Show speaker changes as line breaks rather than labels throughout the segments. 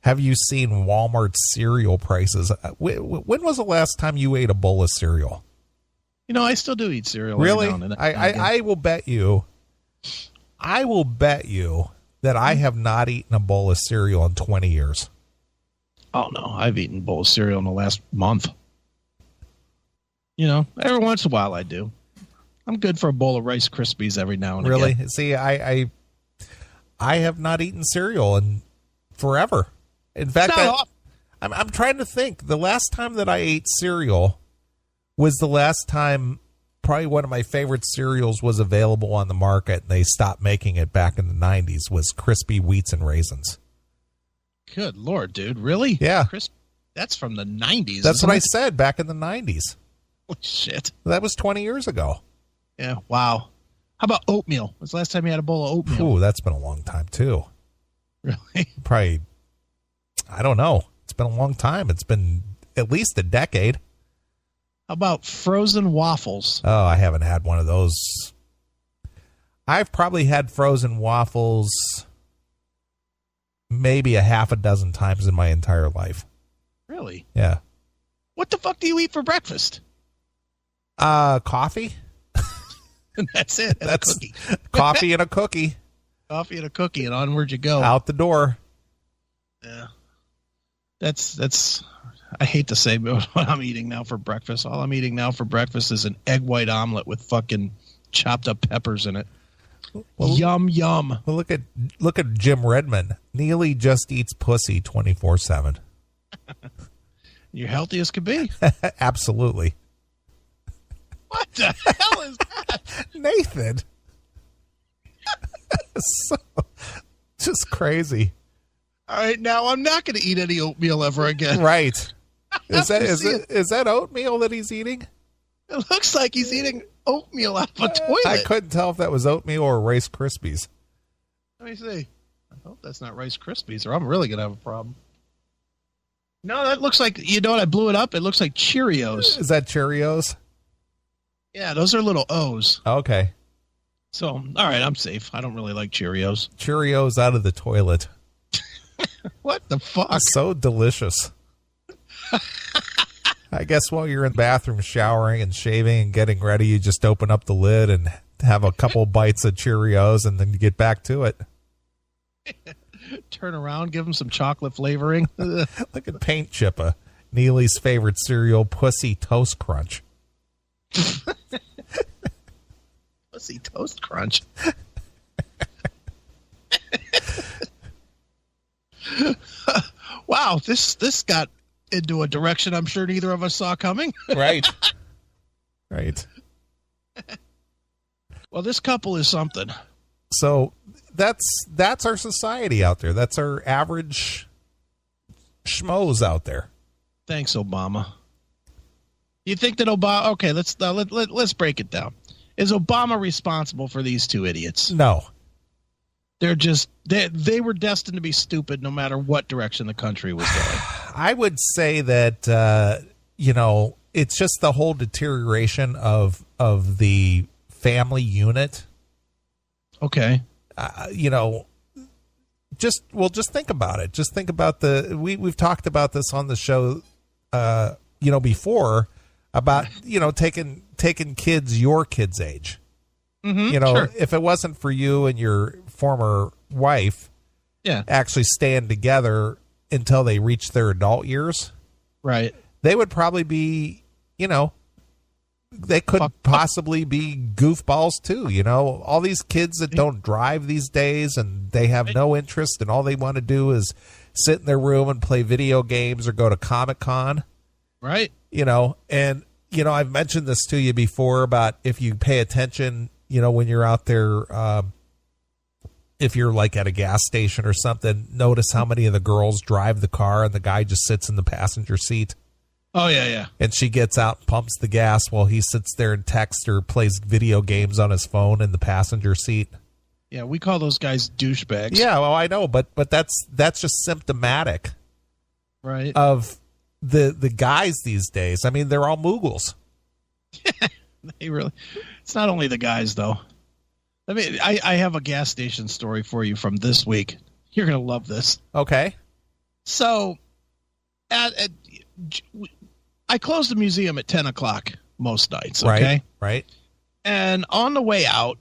Have you seen Walmart cereal prices? When was the last time you ate a bowl of cereal?
You know, I still do eat cereal.
Really?
Every now and then.
I will bet you. I will bet you that I have not eaten a bowl of cereal in 20 years.
Oh, no. I've eaten a bowl of cereal in the last month. You know, every once in a while I do. I'm good for a bowl of Rice Krispies every now and
really?
again.
See, I have not eaten cereal in forever. In fact, I'm trying to think. The last time that I ate cereal was the last time probably one of my favorite cereals was available on the market, and they stopped making it back in the 90s, was Crispy Wheats and Raisins.
Good Lord, dude. Really?
Yeah.
That's from the 90s.
That's what I said, back in the 90s.
Holy shit.
That was 20 years ago.
Yeah, wow. How about oatmeal? When's the last time you had a bowl of oatmeal?
Ooh, that's been a long time, too.
Really?
Probably, I don't know. It's been a long time. It's been at least a decade.
How about frozen waffles?
Oh, I haven't had one of those. I've probably had frozen waffles maybe a half a dozen times in my entire life.
Really?
Yeah.
What the fuck do you eat for breakfast?
Coffee.
And that's it. And
that's
a cookie.
Coffee and a cookie.
Coffee and a cookie, and onward you go.
Out the door.
Yeah. That's. I hate to say what I'm eating now for breakfast. All I'm eating now for breakfast is an egg white omelet with fucking chopped up peppers in it. Well, yum yum.
Well, look at Jim Redmond. Neeley just eats pussy 24/7.
You're healthy as could be.
Absolutely.
What the hell is that?
Nathan. So, just crazy.
All right, now I'm not going to eat any oatmeal ever again.
Right. Is that oatmeal that he's eating?
It looks like he's eating oatmeal out of a toilet.
I couldn't tell if that was oatmeal or Rice Krispies.
Let me see. I hope that's not Rice Krispies, or I'm really going to have a problem. No, that looks like, you know what, I blew it up. It looks like Cheerios.
Is that Cheerios?
Yeah, those are little O's.
Okay.
So, all right, I'm safe. I don't really like Cheerios.
Cheerios out of the toilet.
What the fuck?
So delicious. I guess while you're in the bathroom showering and shaving and getting ready, you just open up the lid and have a couple bites of Cheerios, and then you get back to it.
Turn around, give them some chocolate flavoring.
Look at Paint Chippa, Neely's favorite cereal, Pussy Toast Crunch.
Pussy Toast Crunch. Wow, this got into a direction I'm sure neither of us saw coming.
Right. Right.
Well, this couple is something.
So that's our society out there. That's our average schmoes out there.
Thanks, Obama. You think that Obama? Okay, let's break it down. Is Obama responsible for these two idiots?
No.
They're just they were destined to be stupid no matter what direction the country was going.
I would say that it's just the whole deterioration of the family unit.
Okay.
Just think about it. Just think about we've talked about this on the show before about taking kids your kids' age.
Mm-hmm, sure.
If it wasn't for you and your former wife actually staying together until they reach their adult years,
right,
they would probably be, they could possibly be goofballs too. All these kids that don't drive these days and they have no interest, and all they want to do is sit in their room and play video games or go to Comic-Con.
Right.
And I've mentioned this to you before about if you pay attention, when you're out there, if you're like at a gas station or something, notice how many of the girls drive the car and the guy just sits in the passenger seat.
Oh, yeah.
And she gets out and pumps the gas while he sits there and texts or plays video games on his phone in the passenger seat.
Yeah, we call those guys douchebags.
Yeah, well, I know, but that's just symptomatic,
right,
of the guys these days. I mean, they're all moogles.
They really. It's not only the guys, though. I have a gas station story for you from this week. You're gonna love this.
Okay.
So I close the museum at 10 o'clock most nights, okay?
Right.
And on the way out,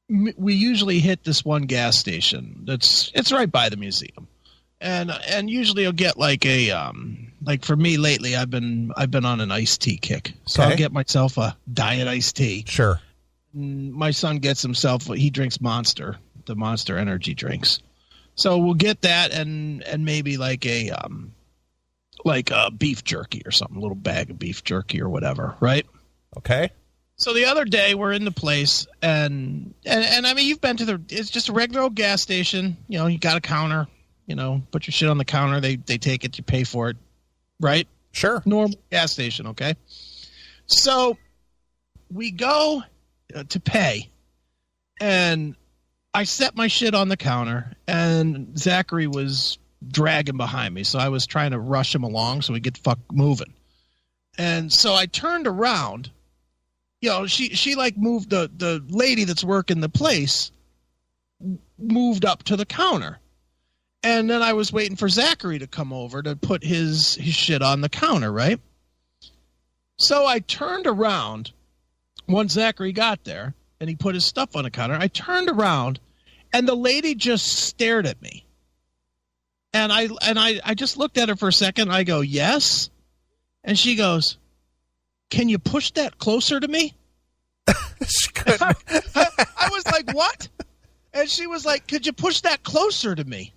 we usually hit this one gas station it's right by the museum. And usually I'll get like like for me lately, I've been on an iced tea kick. So I'll get myself a diet iced tea.
Sure.
My son gets himself, he drinks the Monster energy drinks. So we'll get that and maybe like a beef jerky or something, a little bag of beef jerky or whatever, right?
Okay.
So the other day we're in the place and I mean, you've been to it's just a regular old gas station. You know, you got a counter, you know, put your shit on the counter. They take it, you pay for it, right?
Sure.
Normal gas station. Okay. So we go to pay and I set my shit on the counter and Zachary was dragging behind me. So I was trying to rush him along so we get moving. And so I turned around. You know, she like moved the lady that's working the place moved up to the counter. And then I was waiting for Zachary to come over to put his shit on the counter, right? So I turned around once Zachary got there and he put his stuff on the counter. I turned around and the lady just stared at me. And I just looked at her for a second. I go, yes. And she goes, can you push that closer to me? I was like, what? And she was like, could you push that closer to me?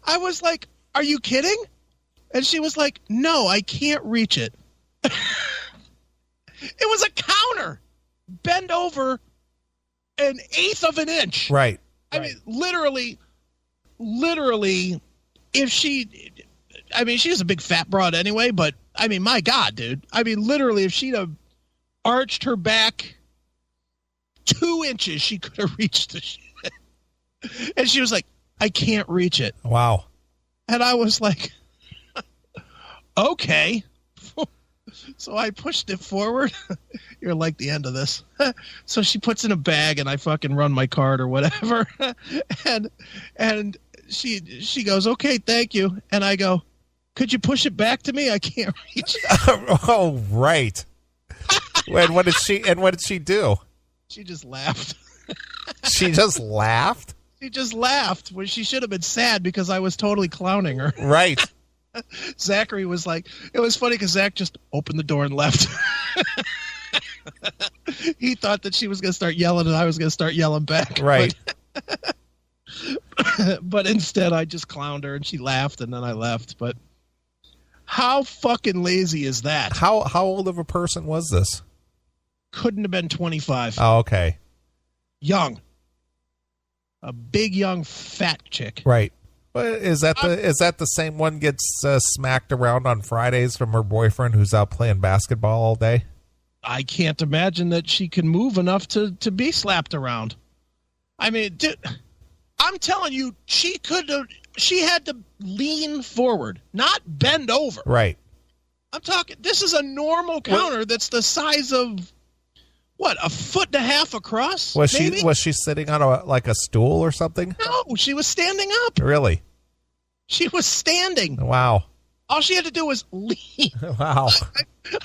I was like, are you kidding? And she was like, no, I can't reach it. It was a counter. Bend over an eighth of an inch.
Right.
I mean, literally, if she's a big fat broad anyway, but I mean, my God, dude. I mean, literally, if she'd have arched her back 2 inches, she could have reached the shit. And she was like, I can't reach it.
Wow.
And I was like, okay. So I pushed it forward. You're like the end of this. So she puts in a bag and I fucking run my card or whatever. And she goes, okay, thank you. And I go, could you push it back to me? I can't reach it.
Oh, right. And what did she do?
She just laughed.
She just laughed?
She just laughed when she should have been sad because I was totally clowning her.
Right.
Zachary was like, it was funny because Zach just opened the door and left. He thought that she was going to start yelling and I was going to start yelling back.
Right.
But instead I just clowned her and she laughed and then I left. But how fucking lazy is that?
How old of a person was this?
Couldn't have been 25.
Oh, okay.
Young. A big, young, fat chick.
Right. Is that the same one gets smacked around on Fridays from her boyfriend who's out playing basketball all day?
I can't imagine that she can move enough to be slapped around. I mean, dude, I'm telling you, she had to lean forward, not bend over.
Right.
I'm talking, this is a normal counter that's the size of, what, a foot and a half across?
Was she sitting on a stool or something?
No, she was standing up.
Really?
She was standing.
Wow.
All she had to do was lean.
Wow.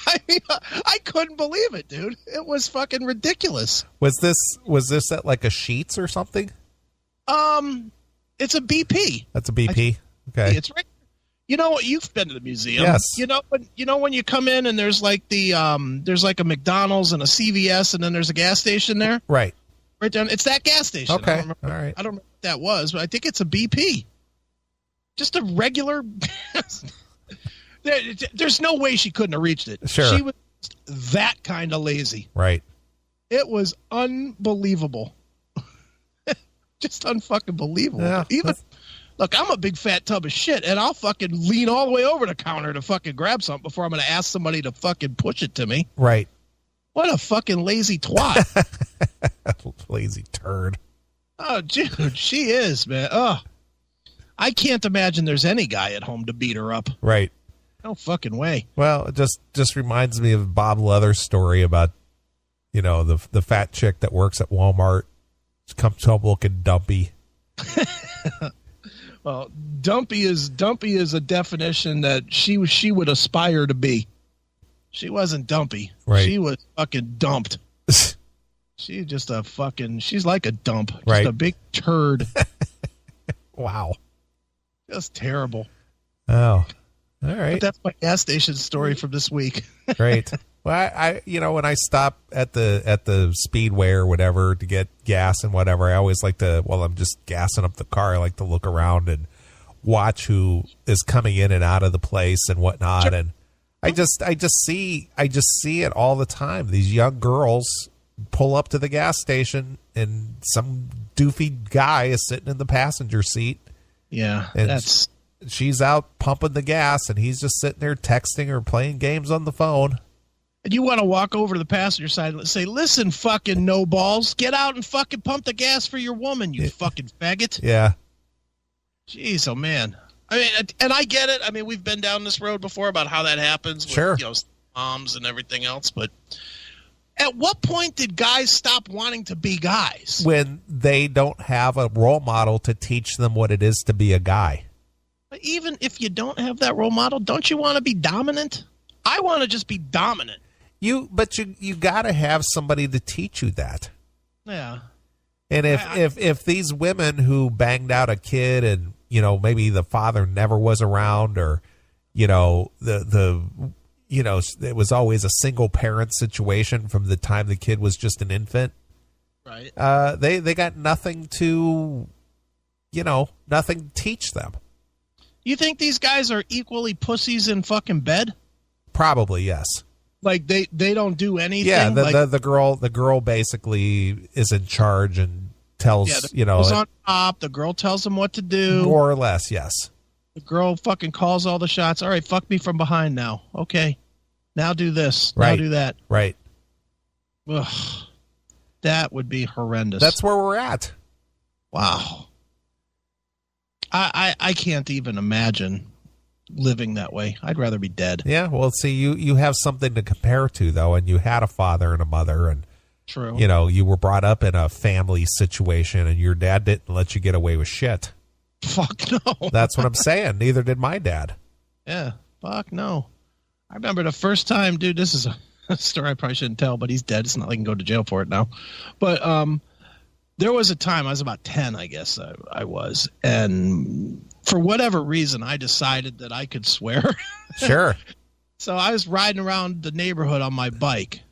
I mean, I couldn't believe it, dude. It was fucking ridiculous.
Was this at like a Sheetz or something?
It's a BP.
That's a BP. Okay.
It's right. You know what? You've been to the museum.
Yes.
You know when you come in and there's like there's like a McDonald's and a CVS and then there's a gas station there.
Right.
Right down. It's that gas station.
Okay. All right.
I don't remember what that was, but I think it's a BP. Just a regular. There's no way she couldn't have reached it.
Sure.
She was that kind of lazy.
Right.
It was unbelievable. Just unfucking believable. Yeah, look, I'm a big fat tub of shit, and I'll fucking lean all the way over the counter to fucking grab something before I'm going to ask somebody to fucking push it to me.
Right.
What a fucking lazy twat.
Lazy turd.
Oh, dude, she is, man. Oh, I can't imagine there's any guy at home to beat her up.
Right.
No fucking way.
Well, it just reminds me of Bob Leather's story about, the fat chick that works at Walmart. She comes home looking dumpy.
Well, Well, dumpy is a definition that she would aspire to be. She wasn't dumpy.
Right.
She was fucking dumped. She's just a fucking. She's like a dump. Just
right.
a big turd.
Wow.
Just terrible.
Oh, all right.
But that's my gas station story from this week.
Great. Well, I when I stop at the Speedway or whatever to get gas and whatever, I always like to, while I'm just gassing up the car, I like to look around and watch who is coming in and out of the place and whatnot. Sure. And I just see it all the time. These young girls pull up to the gas station and some doofy guy is sitting in the passenger seat.
Yeah,
and she's out pumping the gas and he's just sitting there texting or playing games on the phone.
And you want to walk over to the passenger side and say, listen, fucking no balls, get out and fucking pump the gas for your woman, you fucking faggot.
Yeah.
Jeez, oh man. I mean, and I get it. I mean, we've been down this road before about how that happens with,
sure,
moms and everything else. But at what point did guys stop wanting to be guys?
When they don't have a role model to teach them what it is to be a guy.
But even if you don't have that role model, don't you want to be dominant? I want to just be dominant.
But you got to have somebody to teach you that.
Yeah.
And if these women who banged out a kid and, maybe the father never was around, or, it was always a single parent situation from the time the kid was just an infant.
Right.
They got nothing to, nothing to teach them.
You think these guys are equally pussies in fucking bed?
Probably, yes.
Like they don't do anything.
Yeah, the girl basically is in charge and tells
girl's on top. The girl tells them what to do,
more or less. Yes,
the girl fucking calls all the shots. All right, fuck me from behind now. Okay, now do this.
Right.
Now do that.
Right.
Ugh, that would be horrendous.
That's where we're at.
Wow. I can't even imagine living that way. I'd rather be dead.
Yeah, well, see, you have something to compare to, though, and you had a father and a mother, and
true.
You were brought up in a family situation, and your dad didn't let you get away with shit.
Fuck no.
That's what I'm saying. Neither did my dad.
Yeah, fuck no. I remember the first time, dude, this is a story I probably shouldn't tell, but he's dead. It's not like I can go to jail for it now. But there was a time, I was about 10, I guess I was, and for whatever reason, I decided that I could swear.
Sure.
So I was riding around the neighborhood on my bike,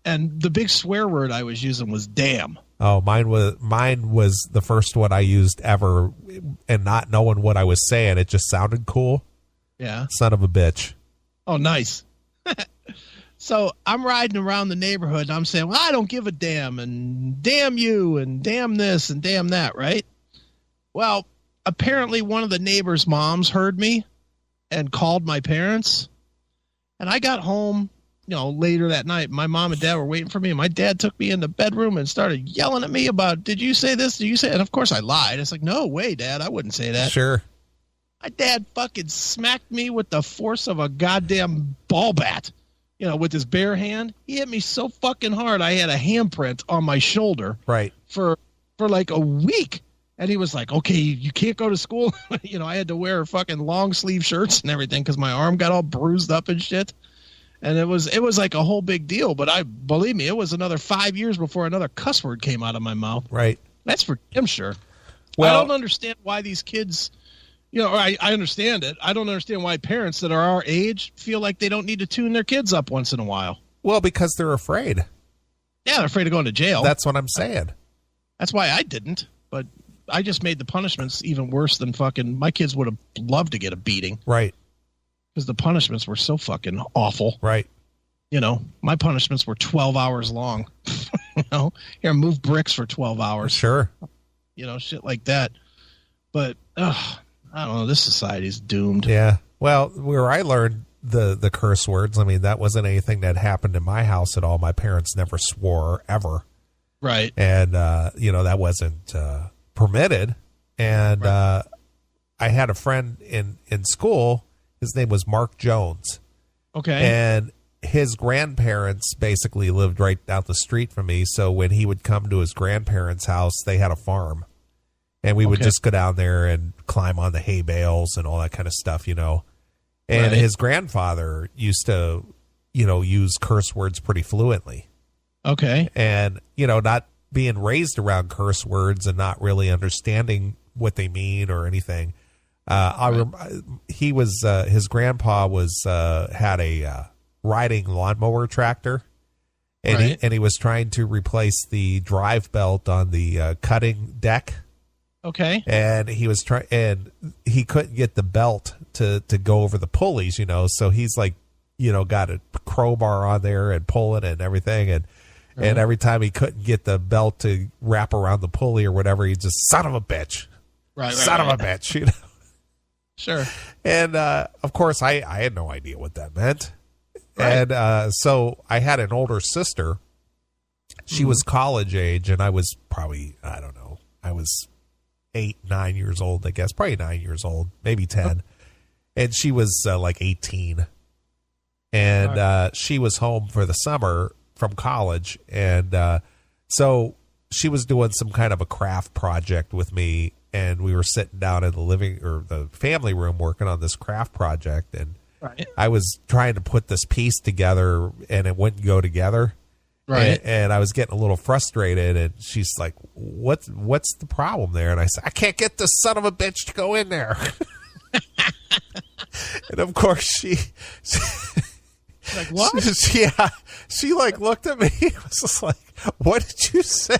and the big swear word I was using was damn.
Oh, mine was the first one I used ever, and not knowing what I was saying, it just sounded cool.
Yeah.
Son of a bitch.
Oh, nice. So I'm riding around the neighborhood, and I'm saying, well, I don't give a damn, and damn you, and damn this, and damn that, right? Well, apparently one of the neighbors' moms heard me and called my parents, and I got home, later that night. My mom and dad were waiting for me, and my dad took me in the bedroom and started yelling at me about, did you say this? Did you say it? And of course I lied. It's like, no way, Dad, I wouldn't say that.
Sure.
My dad fucking smacked me with the force of a goddamn ball bat. With his bare hand. He hit me so fucking hard I had a handprint on my shoulder.
Right.
For like a week. And he was like, okay, you can't go to school. I had to wear fucking long sleeve shirts and everything because my arm got all bruised up and shit. And it was like a whole big deal. But believe me, it was another 5 years before another cuss word came out of my mouth. Right. That's for damn sure. Well, I don't understand why these kids... I understand it. I don't understand why parents that are our age feel like they don't need to tune their kids up once in a while.
Well, because they're afraid.
Yeah, they're afraid of going to jail.
That's what I'm saying.
That's why I didn't. But I just made the punishments even worse than fucking... My kids would have loved to get a beating.
Right.
Because the punishments were so fucking awful.
Right.
My punishments were 12 hours long. Here, move bricks for 12 hours.
Sure.
Shit like that. But, I don't know. This society's doomed.
Yeah. Well, where I learned the curse words, I mean, that wasn't anything that happened in my house at all. My parents never swore ever.
Right.
And, that wasn't permitted. And right. I had a friend in school. His name was Mark Jones.
Okay.
And his grandparents basically lived right down the street from me. So when he would come to his grandparents' house, they had a farm. And we would just go down there and climb on the hay bales and all that kind of stuff, And his grandfather used to, use curse words pretty fluently.
Okay.
And, not being raised around curse words and not really understanding what they mean or anything. His grandpa had a riding lawnmower tractor, and he was trying to replace the drive belt on the cutting deck.
Okay.
And he couldn't get the belt to go over the pulleys, so he's like, got a crowbar on there and pulling it and everything. And every time he couldn't get the belt to wrap around the pulley or whatever, he just, son of a bitch. Son of a bitch,
Sure.
And, of course, I had no idea what that meant.
Right.
And so I had an older sister. She was college age, and I was probably, I don't know, I was 8, 9 years old, I guess, probably 9 years old, maybe 10. And she was like 18. And she was home for the summer from college. And so she was doing some kind of a craft project with me. And we were sitting down in the family room working on this craft project. And I was trying to put this piece together, and it wouldn't go together.
Right.
And I was getting a little frustrated, and she's like, what's the problem there? And I said, I can't get this son of a bitch to go in there. And of course she
like, what?
She like looked at me and was just like, what did you say?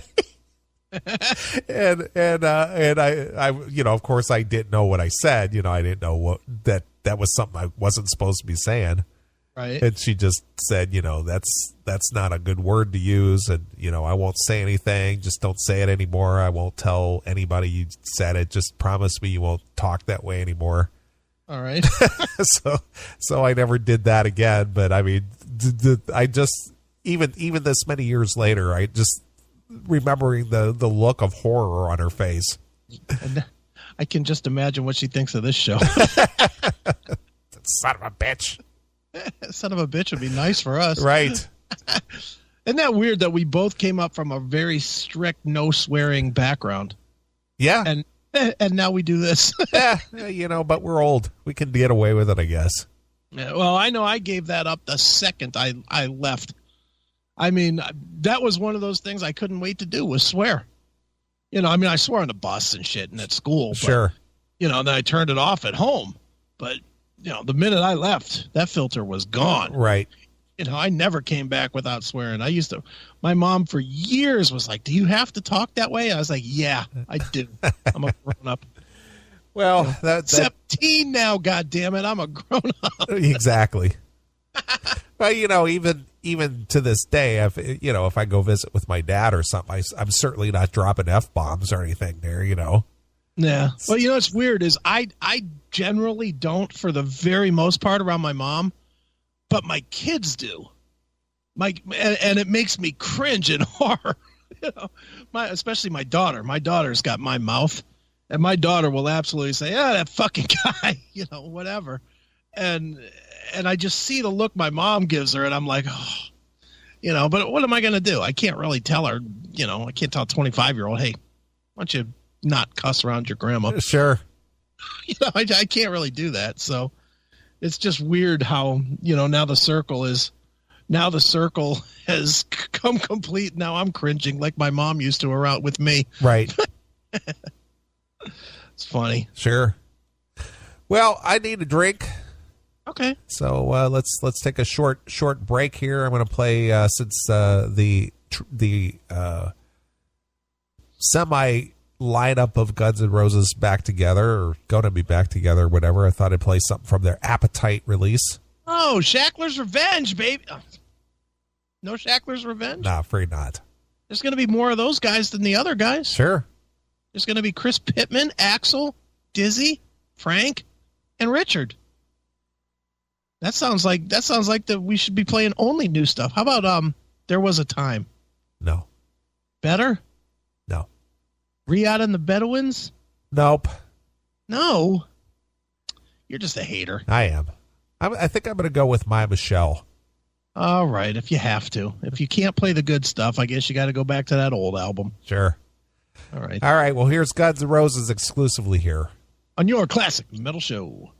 and I of course I didn't know what I said. I didn't know what that was something I wasn't supposed to be saying.
Right.
And she just said, that's not a good word to use. And, I won't say anything. Just don't say it anymore. I won't tell anybody you said it. Just promise me you won't talk that way anymore.
All right.
So I never did that again. But I mean, I just, even this many years later, I just remembering the look of horror on her face.
And I can just imagine what she thinks of this show.
Son of a bitch.
Son of a bitch would be nice for us.
Right.
Isn't that weird that we both came up from a very strict no swearing background?
Yeah.
And now we do this.
But we're old. We can get away with it, I guess.
Yeah, well, I know I gave that up the second I left. I mean, that was one of those things I couldn't wait to do was swear. I swore on the bus and shit and at school. But,
sure.
Then I turned it off at home. But, the minute I left, that filter was gone.
Right.
I never came back without swearing. My mom for years was like, do you have to talk that way? I was like, yeah, I do. I'm a grown up.
Well, that's
17 now, God damn it. I'm a grown up.
Exactly. Well, even to this day, if I go visit with my dad or something, I'm certainly not dropping F-bombs or anything there,
Yeah. Well, it's weird is I generally don't for the very most part around my mom, but my kids do. And it makes me cringe in horror. Especially my daughter. My daughter's got my mouth, and my daughter will absolutely say, that fucking guy, whatever. And I just see the look my mom gives her, and I'm like, but what am I going to do? I can't really tell her, I can't tell a 25-year-old, hey, why don't you not cuss around your grandma?
Sure.
I can't really do that. So it's just weird how, now the circle has come complete. Now I'm cringing like my mom used to around with me.
Right.
It's funny.
Sure. Well, I need a drink.
Okay.
So let's take a short break here. I'm going to play since the semi lineup of Guns N' Roses back together or going to be back together, whatever. I thought I'd play something from their Appetite release.
Oh, Shackler's Revenge, baby. No Shackler's Revenge?
Nah, afraid not.
There's going to be more of those guys than the other guys.
Sure.
There's going to be Chris Pittman, Axl, Dizzy, Frank, and Richard. That sounds like that we should be playing only new stuff. How about There Was a Time?
No.
Better?
No.
Riyadh and the Bedouins?
Nope.
No. You're just a hater.
I am. I think I'm going to go with My Michelle.
All right, if you have to. If you can't play the good stuff, I guess you got to go back to that old album.
Sure.
All right.
All right. Well, here's Guns N' Roses exclusively here
On your classic metal show.